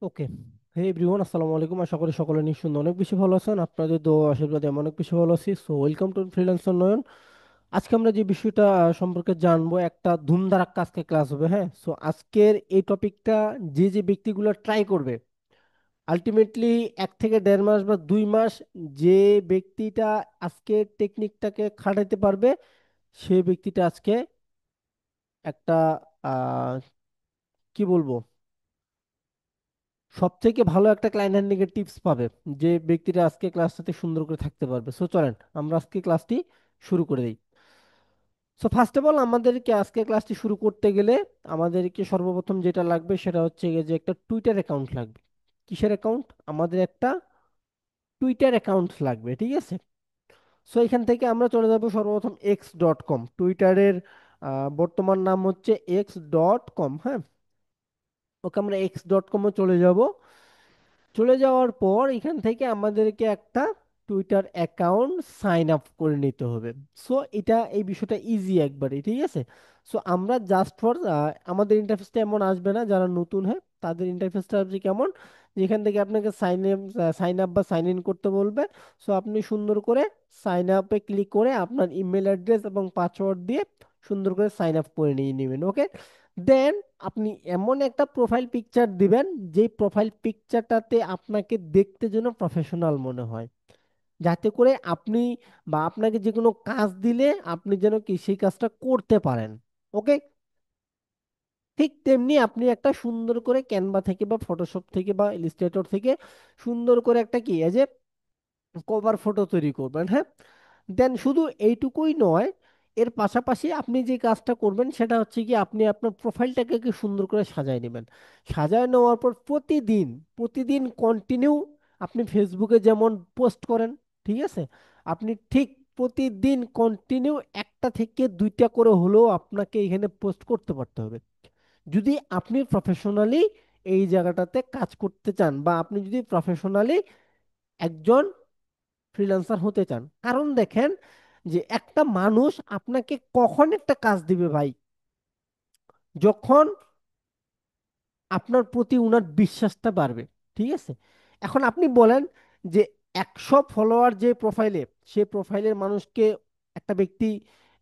ওকে। হে everyone, আসসালামু আলাইকুম। আশা করি সকলে নিঃসন্দেহে অনেক বেশি ভালো আছেন। আপনাদের দোয়া ও আশীর্বাদে আমি অনেক বেশি ভালো আছি। সো ওয়েলকাম টু ফ্রিল্যান্সার নয়ন। আজকে আমরা যে বিষয়টা সম্পর্কে জানবো, একটা ধুমধারাক্কা আজকে ক্লাস হবে। হ্যাঁ, সো আজকের এই টপিকটা যে যে ব্যক্তিগুলো ট্রাই করবে, আলটিমেটলি 1 থেকে 1.5 মাস বা 2 মাস, যে ব্যক্তিটা আজকে টেকনিকটাকে খাটাইতে পারবে, সে ব্যক্তিটা আজকে একটা আহ কি বলবো, সব থেকে ভালো একটা ক্লায়েন্ট হ্যান্ডলিং এর টিপস পাবে যে ব্যক্তিরা আজকে ক্লাসটাতে সুন্দর করে থাকতে পারবে। সো চলেন আমরা আজকে ক্লাসটি শুরু করে দিই। সো ফার্স্ট অফ অল, আমাদেরকে আজকে ক্লাসটি শুরু করতে গেলে আমাদেরকে সর্বপ্রথম যেটা লাগবে সেটা হচ্ছে গিয়ে যে একটা টুইটার অ্যাকাউন্ট লাগবে। কিসের অ্যাকাউন্ট? আমাদের একটা টুইটার অ্যাকাউন্ট লাগবে, ঠিক আছে? সো এখান থেকে আমরা চলে যাব সর্বপ্রথম x.com, টুইটারের বর্তমান নাম হচ্ছে x.com। হ্যাঁ, ওকে, আমরা x.com-এ চলে যাব। চলে যাওয়ার পর এখান থেকে আমাদেরকে একটা টুইটার অ্যাকাউন্ট সাইন আপ করে নিতে হবে। সো এটা, এই বিষয়টা ইজি একবারে, ঠিক আছে? সো আমরা জাস্ট ফর, আমাদের ইন্টারফেসটা এমন আসবে না, যারা নতুন হয় তাদের ইন্টারফেসটা আসবে কেমন, যেখান থেকে আপনাকে সাইন আপ বা সাইন ইন করতে বলবে। সো আপনি সুন্দর করে সাইন আপে ক্লিক করে আপনার ইমেল অ্যাড্রেস এবং পাসওয়ার্ড দিয়ে সুন্দর করে সাইন আপ করে নিয়ে নেবেন। ওকে, দেন আপনি এমন একটা প্রোফাইল পিকচার দিবেন যে প্রোফাইল পিকচারটাতে আপনাকে দেখতে যেন প্রফেশনাল মনে হয়, যাতে করে আপনি বা আপনাকে যে কোনো কাজ দিলে আপনি যেন কি সেই কাজটা করতে পারেন। ওকে, ঠিক তেমনি আপনি একটা সুন্দর করে ক্যানভা থেকে বা ফটোশপ থেকে বা ইলিস্ট্রেটর থেকে সুন্দর করে একটা কি এই যে কভার ফটো তৈরি করবেন। হ্যাঁ, দেন শুধু এইটুকুই নয়, এর পাশাপাশি আপনি যে কাজটা করবেন সেটা হচ্ছে কি, আপনি আপনার প্রোফাইলটাকে কি সুন্দর করে সাজায় নেবেন। সাজায় নেওয়ার পর প্রতিদিন প্রতিদিন কন্টিনিউ আপনি ফেসবুকে যেমন পোস্ট করেন, ঠিক আছে, আপনি ঠিক প্রতিদিন কন্টিনিউ একটা থেকে দুইটা করে হলেও আপনাকে এখানে পোস্ট করতে পারতে হবে, যদি আপনি প্রফেশনালি এই জায়গাটাতে কাজ করতে চান বা আপনি যদি প্রফেশনালি একজন ফ্রিল্যান্সার হতে চান। কারণ দেখেন, যে একটা মানুষ আপনাকে কখন একটা কাজ দিবে ভাই, যখন আপনার প্রতি উনার বিশ্বাসটা বাড়বে, ঠিক আছে? এখন আপনি বলেন যে 100 ফলোয়ার যে প্রোফাইলে, সে প্রোফাইলের মানুষকে একটা ব্যক্তি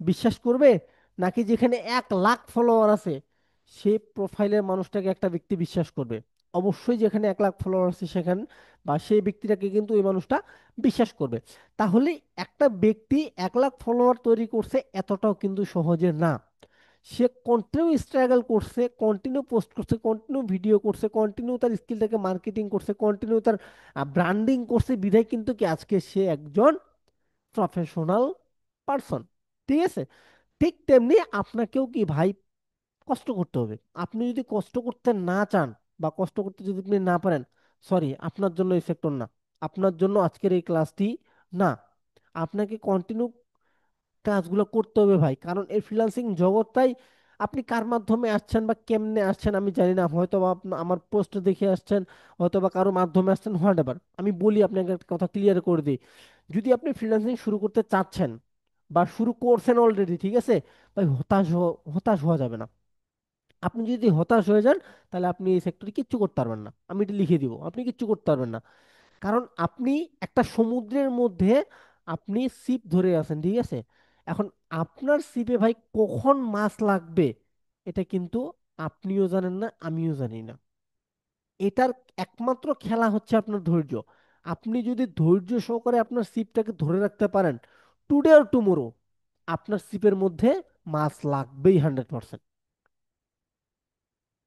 বিশ্বাস করবে, নাকি যেখানে 1 লাখ ফলোয়ার আছে সে প্রোফাইলের মানুষটাকে একটা ব্যক্তি বিশ্বাস করবে? অবশ্যই যেখানে 1 লাখ ফলোয়ার আছে সেখানে বা সেই ব্যক্তিটাকে কিন্তু ওই মানুষটা বিশ্বাস করবে। তাহলে একটা ব্যক্তি 1 লাখ ফলোয়ার তৈরি করছে এতটাও কিন্তু সহজে না। সে কন্টিনিউ স্ট্রাগল করছে, কন্টিনিউ পোস্ট করছে, কন্টিনিউ ভিডিও করছে, কন্টিনিউ তার স্কিলটাকে মার্কেটিং করছে, কন্টিনিউ তার ব্র্যান্ডিং করছে, বিধায় কিন্তু কি আজকে সে একজন প্রফেশনাল পার্সন, ঠিক আছে? ঠিক তেমনি আপনাকেও কি ভাই কষ্ট করতে হবে। আপনি যদি কষ্ট করতে না চান বা কষ্ট করতে যদি আপনি না পারেন, সরি, আপনার জন্য এই সেক্টর না, আপনার জন্য আজকের এই ক্লাসটি না। আপনাকে কন্টিনিউ কাজগুলো করতে হবে ভাই, কারণ এই ফ্রিল্যান্সিং জগৎটাই, আপনি কার মাধ্যমে আসছেন বা কেমনে আসছেন আমি জানি না, হয়তো বা আমার পোস্ট দেখে আসছেন, হয়তো বা কারো মাধ্যমে আসছেন, হোয়াট এভার। আমি বলি আপনাকে একটা কথা ক্লিয়ার করে দিই, যদি আপনি ফ্রিল্যান্সিং শুরু করতে চাচ্ছেন বা শুরু করছেন অলরেডি, ঠিক আছে ভাই, হতাশ হওয়া যাবে না। আপনি যদি হতাশ হয়ে যান, তাহলে আপনি এই সেক্টরে কিচ্ছু করতে পারবেন না, আমি এটা লিখে দিব, আপনি কিচ্ছু করতে পারবেন না। কারণ আপনি একটা সমুদ্রের মধ্যে আপনি ছিপ ধরে আছেন, ঠিক আছে? এখন আপনার ছিপে ভাই কখন মাছ লাগবে এটা কিন্তু আপনিও জানেন না, আমিও জানি না। এটার একমাত্র খেলা হচ্ছে আপনার ধৈর্য। আপনি যদি ধৈর্য সহকারে আপনার ছিপটাকে ধরে রাখতে পারেন, টুডে আর টুমোরো আপনার ছিপের মধ্যে মাছ লাগবেই 100%।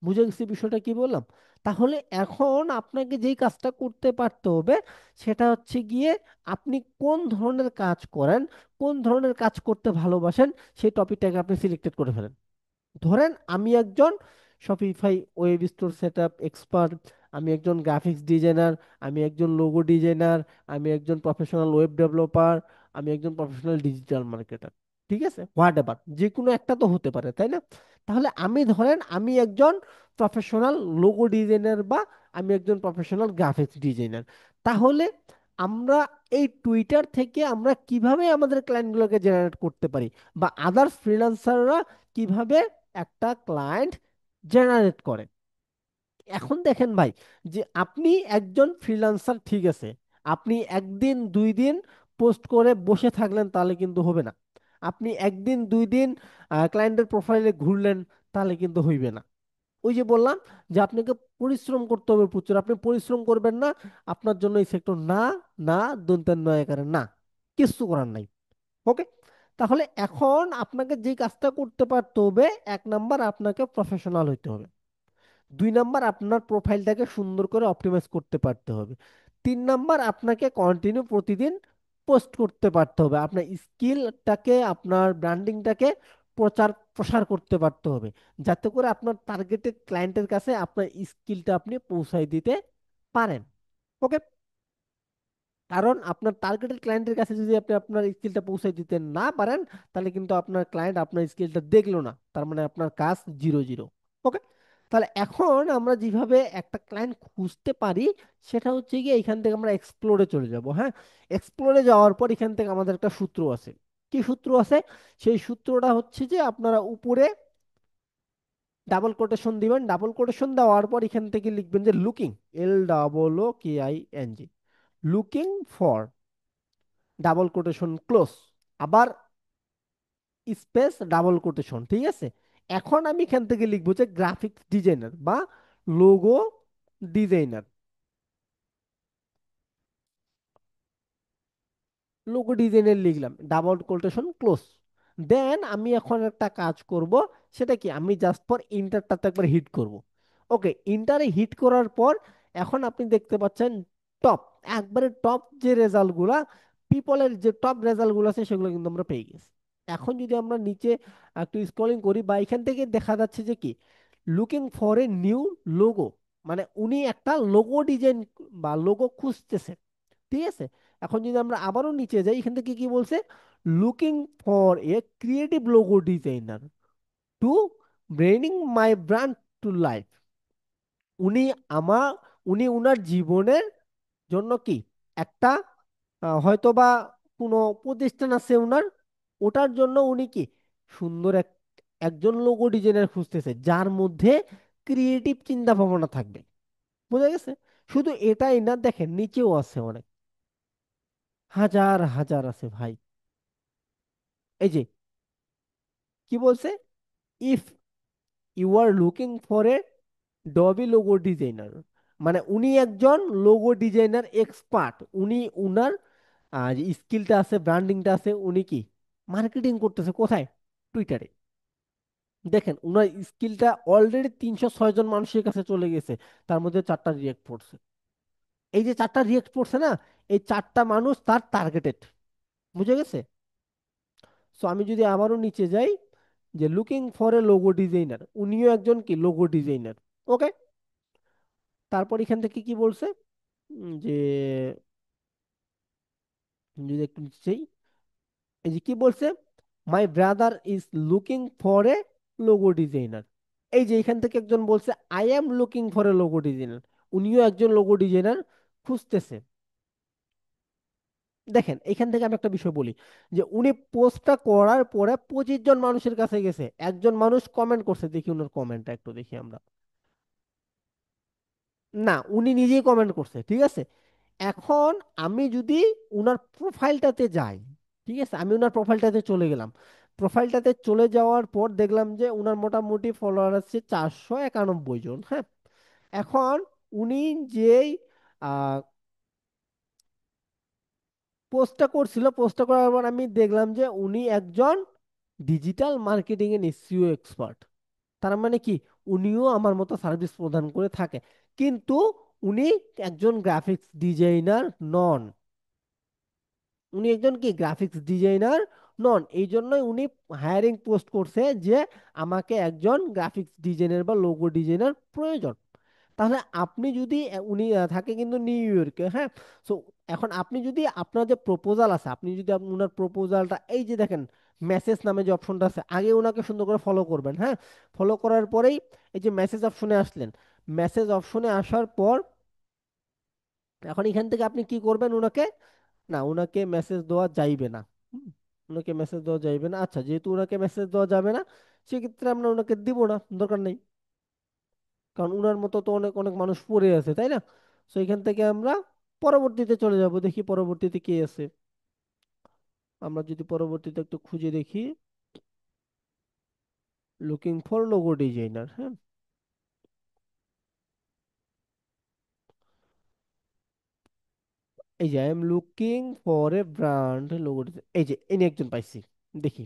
বুঝে গেছি বিষয়টা কি বললাম? তাহলে এখন আপনাকে যেই কাজটা করতে পারতে হবে সেটা হচ্ছে গিয়ে, আপনি কোন ধরনের কাজ করেন, কোন ধরনের কাজ করতে ভালোবাসেন, সেই টপিকটাকে আপনি সিলেক্টেড করে ফেলেন। ধরেন আমি একজন Shopify web store setup expert, আমি একজন গ্রাফিক্স ডিজাইনার, আমি একজন লোগো ডিজাইনার, আমি একজন প্রফেশনাল ওয়েব ডেভেলপার, আমি একজন প্রফেশনাল ডিজিটাল মার্কেটার, ঠিক আছে, হোয়াট এভার, যে কোনো একটা তো হতে পারে, তাই না? তাহলে আমি ধরেন আমি একজন প্রফেশনাল লোগো ডিজাইনার বা আমি একজন প্রফেশনাল গ্রাফিক্স ডিজাইনার। তাহলে আমরা এই টুইটার থেকে আমরা কিভাবে আমাদের ক্লায়েন্টগুলোকে জেনারেট করতে পারি, বা আদার্স ফ্রিল্যান্সাররা কিভাবে একটা ক্লায়েন্ট জেনারেট করে, এখন দেখেন ভাই, যে আপনি একজন ফ্রিল্যান্সার, ঠিক আছে, আপনি একদিন দুই দিন পোস্ট করে বসে থাকলেন তাহলে কিন্তু হবে না। আপনি একদিন দুই দিন ক্লায়েন্টের প্রোফাইলে ঘুরলেন তাহলে কিন্তু হইবে না। ওই যে বললাম যে আপনাকে পরিশ্রম করতে হবে প্রচুর, আপনি পরিশ্রম করবেন না, আপনার জন্য এই সেক্টর না, না, দন্তের নয় একারে না, কিচ্ছু করার নাই। ওকে। তাহলে এখন আপনাকে যে কাজটা করতে পারতে হবে, এক নাম্বার আপনাকে প্রফেশনাল হইতে হবে, দুই নাম্বার আপনার প্রোফাইলটাকে সুন্দর করে অপটিমাইজ করতে পারতে হবে, তিন নাম্বার আপনাকে কন্টিনিউ প্রতিদিন পোস্ট করতে পারতে হবে, আপনার স্কিলটাকে, আপনার ব্র্যান্ডিংটাকে প্রচার প্রসার করতে পারতে হবে, যাতে করে আপনার টার্গেটেড ক্লায়েন্টের কাছে আপনার স্কিলটা আপনি পৌঁছায় দিতে পারেন। ওকে। কারণ আপনার টার্গেটেড ক্লায়েন্টের কাছে যদি আপনি আপনার স্কিলটা পৌঁছে দিতে না পারেন, তাহলে কিন্তু আপনার ক্লায়েন্ট আপনার স্কিলটা দেখলো না, তার মানে আপনার কাজ জিরো জিরো। ওকে। তাহলে এখন আমরা যেভাবে একটা ক্লায়েন্ট খুঁজতে পারি, সেটা হচ্ছে গিয়ে এখান থেকে আমরা এক্সপ্লোরে চলে যাব। হ্যাঁ, এক্সপ্লোরে যাওয়ার পর এখান থেকে আমাদের একটা সূত্র আছে। কি সূত্র আছে? সেই সূত্রটা হচ্ছে যে আপনারা উপরে ডাবল কোটেশন দিবেন, ডাবল কোটেশন দেওয়ার পর এখান থেকে লিখবেন যে looking, LOOKING, looking for, double quotation close, আবার স্পেস ডাবল কোটেশন, ঠিক আছে। এখন আমি এখান থেকে লিখবো যে গ্রাফিক্স ডিজাইনার বা লোগো ডিজাইনার, লোগো ডিজাইনের লিখলাম, ডাবল কোটেশন ক্লোজ। দেন আমি এখন একটা কাজ করব, সেটা কি, আমি জাস্ট ফর ইন্টারটাতে একবার হিট করব। ওকে, ইন্টারে হিট করার পর এখন আপনি দেখতে পাচ্ছেন টপ, একবারে টপ যে রেজাল্টগুলা, পিপলের যে টপ রেজাল্টগুলো আছে সেগুলো কিন্তু আমরা পেয়ে গেছি। এখন যদি আমরা নিচে একটু স্ক্রলিং করি, বা এখান থেকে দেখা যাচ্ছে যে কি, looking for a new logo, মানে উনি একটা লোগো ডিজাইন বা লোগো খুঁজতেছে, ঠিক আছে। এখন যদি আমরা আবারও নিচে যাই, এখান থেকে কি বলছে, looking for a creative logo designer to bring my brand to life. উনি আমার, উনি উনার জীবনের জন্য কি একটা হয়তোবা কোনো প্রতিষ্ঠান আছে উনার, ওটার জন্য উনি কি সুন্দর একজন লোগো ডিজাইনার খুঁজতেছে যার মধ্যে ক্রিয়েটিভ চিন্তা ভাবনা থাকবে। বোঝা গেছে? শুধু এটাই না, দেখেন নিচেও আছে অনেক, হাজার হাজার আছে ভাই। এই যে কি বলছে, if you are looking for a ডবি লোগো ডিজাইনার, মানে উনি একজন লোগো ডিজাইনার এক্সপার্ট, উনি উনার যে স্কিলটা আছে, ব্র্যান্ডিংটা আছে, উনি কি মার্কেটিং করতেছে কোথায়, টুইটারে। দেখেন উনার স্কিলটা অলরেডি 306 জন মানুষের কাছে চলে গেছে, তার মধ্যে চারটা রিয়েক্ট পড়ছে। এই যে চারটা রিয়েক্ট পড়ছে না, এই চারটা মানুষ তার টার্গেটেড। বুঝে গেছে? সো আমি যদি আবারও নিচে যাই, যে looking for A logo designer, উনিও একজন কি লোগো ডিজাইনার। ওকে। তারপর এখান থেকে কি বলছে, যে যদি একটু নিচে যাই, এই যে কি বলছে, my brother is looking for A logo designer. এই যে এখান থেকে একজন বলছে I am looking for A logo designer, উনিও একজন লোগো ডিজাইনার খুঁজতেছে। দেখেন এখান থেকে আমি একটা বিষয় বলি, যে উনি পোস্টটা করার পরে 25 জন মানুষের কাছে গেছে, একজন মানুষ কমেন্ট করছে, দেখি উনার কমেন্টটা একটু দেখি আমরা। না, উনি নিজেই কমেন্ট করছে, ঠিক আছে। এখন আমি যদি উনার প্রোফাইলটাতে যাই, ঠিক আছে, আমি উনার প্রোফাইলটাতে চলে গেলাম, প্রোফাইলটাতে চলে যাওয়ার পর দেখলাম যে উনার মোটামুটি ফলোয়ার আছে 491 জন। হ্যাঁ। এখন উনি যেই পোস্টটা করছিল, পোস্টটা করার পর আমি দেখলাম যে উনি একজন ডিজিটাল মার্কেটিং এর এসইও এক্সপার্ট। তার মানে কি, উনিও আমার মতো সার্ভিস প্রদান করে থাকে, কিন্তু উনি একজন গ্রাফিক্স ডিজাইনার নন। উনি একজন কি গ্রাফিক্স ডিজাইনার নন, এই জন্যই উনি হায়ারিং পোস্ট করছে যে আমাকে একজন গ্রাফিক্স ডিজাইনার বা লোগো ডিজাইনার প্রয়োজন। তাহলে আপনি যদি উনি থাকে কিন্তু নিউ ইয়র্কে। হ্যাঁ। সো এখন আপনি যদি আপনার যে প্রপোজাল আছে, আপনি যদি ওনার প্রপোজালটা, এই যে দেখেন মেসেজ নামে যে অপশনটা আছে, আগে ওনাকে সুন্দর করে ফলো করবেন। হ্যাঁ। ফলো করার পরেই এই যে মেসেজ অপশনে আসলেন, মেসেজ অপশনে আসার পর এখন এখান থেকে আপনি কি করবেন, ওনাকে, না ওনাকে মেসেজ দেওয়া যাইবে না। হুম, ওনাকে মেসেজ দেওয়া যাইবে না। আচ্ছা, যেহেতু ওনাকে মেসেজ দেওয়া যাবে না, সেক্ষেত্রে আমরা ওনাকে দিব না, দরকার নেই। কারণ উনার মতো তো অনেক অনেক মানুষ পড়ে আছে, তাই না? তো এখান থেকে আমরা পরবর্তীতে চলে যাব, দেখি পরবর্তীতে কি আছে। আমরা যদি পরবর্তীতে একটু খুঁজে দেখি, লুকিং ফর লোগো ডিজাইনার, হ্যাঁ। এই যে I am looking for A brand logo, এই যে এনে একজন পাইছি। দেখি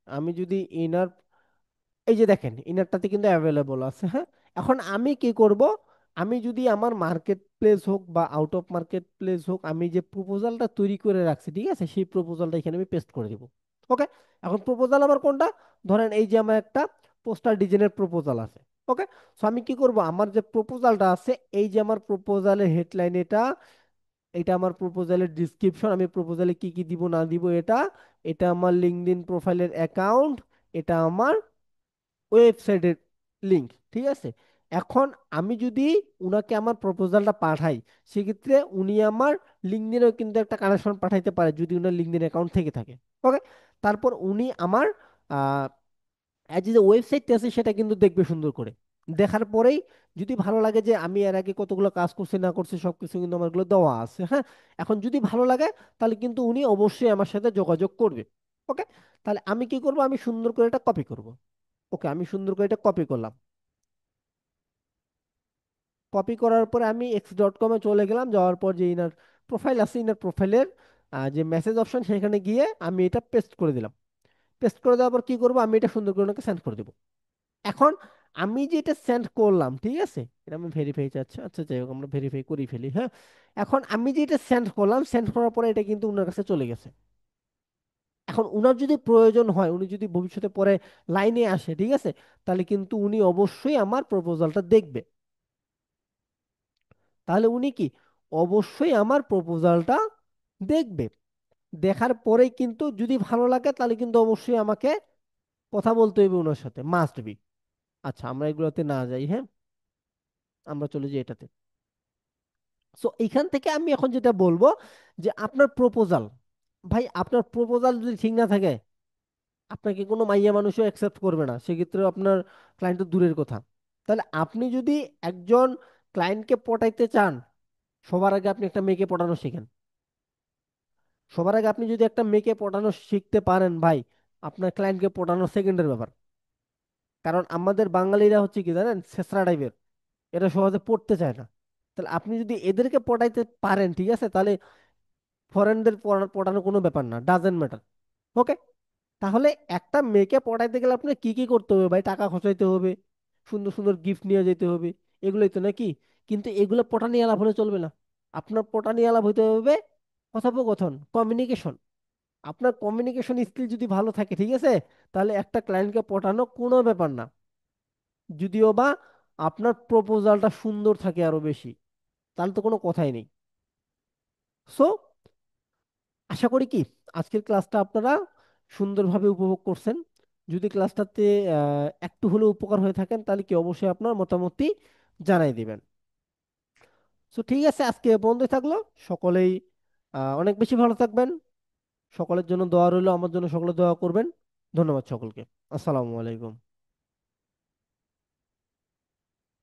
আমি যদি ইনার, এই যে দেখেন ইনারটাতে কিন্তু অ্যাভেলেবল আছে, হ্যাঁ। এখন আমি কি করব, আমি যদি আমার মার্কেট প্লেস হোক বা আউট অফ মার্কেট প্লেস হোক, আমি যে প্রপোজালটা তৈরি করে রাখছি, ঠিক আছে, সেই প্রপোজালটা এখানে আমি পেস্ট করে দিব। ওকে। এখন প্রপোজাল আমার কোনটা, ধরেন এই যে আমার একটা পোস্টার ডিজাইনের প্রপোজাল আছে। ওকে। সো আমি কি করব, আমার যে প্রপোজালটা আছে, এই যে আমার প্রপোজালের হেডলাইন এটা, এটা আমার প্রপোজালের ডিসক্রিপশন, আমি প্রপোজালে কি কি দিব না দিব এটা, এটা আমার লিঙ্কডইন প্রোফাইলের অ্যাকাউন্ট, এটা আমার ওয়েবসাইটের লিংক, ঠিক আছে। এখন আমি যদি উনাকে আমার প্রপোজালটা পাঠাই, সেক্ষেত্রে উনি আমার লিঙ্কডিনেও কিন্তু একটা কানেকশন পাঠাইতে পারে যদি উনার লিঙ্কডিন অ্যাকাউন্ট থেকে থাকে। ওকে। তারপর উনি আমার যে ওয়েবসাইটটা আছে সেটা কিন্তু দেখবে সুন্দর করে। দেখার পরেই যদি ভালো লাগে, যে আমি এর আগে কতগুলো কাজ করছি না করছি সবকিছু কিন্তু আমার গুলো দেওয়া আছে, হ্যাঁ। এখন যদি ভালো লাগে, তাহলে কিন্তু উনি অবশ্যই আমার সাথে যোগাযোগ করবে। ওকে। তাহলে আমি কি করব, আমি সুন্দর করে এটা কপি করব। ওকে, আমি সুন্দর করে এটা কপি করলাম। কপি করার পরে আমি x.com-এ চলে গেলাম, যাওয়ার পর যে ইনার প্রোফাইল আছে, ইনার প্রোফাইলের যে মেসেজ অপশন, সেখানে গিয়ে আমি এটা পেস্ট করে দিলাম। পেস্ট করে দেওয়ার পর কি করব, আমি এটা সুন্দর করে ওনাকে সেন্ড করে দেবো। এখন আমি যে এটা সেন্ড করলাম, ঠিক আছে, এটা আমি ভেরিফাই চাচ্ছি, আচ্ছা যাই হোক আমরা ভেরিফাই করি ফেলি, হ্যাঁ। এখন আমি যে এটা সেন্ড করলাম, সেন্ড করার পরে এটা কিন্তু উনার কাছে চলে গেছে। এখন উনার যদি প্রয়োজন হয়, উনি যদি ভবিষ্যতে পরে লাইনে আসে, ঠিক আছে, তাহলে কিন্তু উনি অবশ্যই আমার প্রপোজালটা দেখবে। তাহলে উনি কি, অবশ্যই আমার প্রপোজালটা দেখবে। দেখার পরেই কিন্তু যদি ভালো লাগে, তাহলে কিন্তু অবশ্যই আমাকে কথা বলতে হবে ওনার সাথে, মাস্ট বি। আচ্ছা আমরা এগুলোতে না যাই, হ্যাঁ, আমরা চলে যাই এটাতে। সো এইখান থেকে আমি এখন যেটা বলবো, যে আপনার প্রপোজাল, ভাই আপনার প্রপোজাল যদি ঠিক না থাকে, আপনাকে কোনো মাইয়া মানুষও অ্যাকসেপ্ট করবে না, সেক্ষেত্রে আপনার ক্লায়েন্ট তো দূরের কথা। তাহলে আপনি যদি একজন ক্লায়েন্টকে পটাইতে চান, সবার আগে আপনি একটা মেয়েকে পটানো শিখেন। সবার আগে আপনি যদি একটা মেয়েকে পটানো শিখতে পারেন, ভাই আপনার ক্লায়েন্টকে পটানো সেকেন্ডের ব্যাপার। কারণ আমাদের বাঙালিরা হচ্ছে কি জানেন, ছেঁচড়া টাইপের, এরা সহজে পড়তে চায় না। তাহলে আপনি যদি এদেরকে পটাইতে পারেন, ঠিক আছে, তাহলে ফরেনদের পটানো কোনো ব্যাপার না, ডাজেন্ট ম্যাটার। ওকে। তাহলে একটা মেয়েকে পটাইতে গেলে আপনার কি কি করতে হবে ভাই, টাকা খরচাইতে হবে, সুন্দর সুন্দর গিফট নিয়ে যেতে হবে, এগুলোই তো নাকি? কিন্তু এগুলো পটানি আলাপ হলে চলবে না। আপনার পটানি আলাপ হইতে হবে কথোপকথন, কমিউনিকেশন। আপনার কমিউনিকেশন স্কিল যদি ভালো থাকে, ঠিক আছে, তাহলে একটা ক্লায়েন্টকে পটানো কোনো ব্যাপার না। যদিও বা আপনার প্রপোজালটা সুন্দর থাকে আরো বেশি, তাহলে তো কোনো কথাই নেই। সো আশা করি কি আজকের ক্লাসটা আপনারা সুন্দরভাবে উপভোগ করছেন। যদি ক্লাসটাতে একটু হলেও উপকার হয়ে থাকেন, তাহলে কি অবশ্যই আপনার মতামতটি জানাই দিবেন। সো ঠিক আছে, আজকে এ পর্যন্তই থাকলো। সকলেই অনেক বেশি ভালো থাকবেন। সকলের জন্য দোয়া রইলো, আমার জন্য সকলে দোয়া করবেন। ধন্যবাদ সকলকে। আসসালামু আলাইকুম।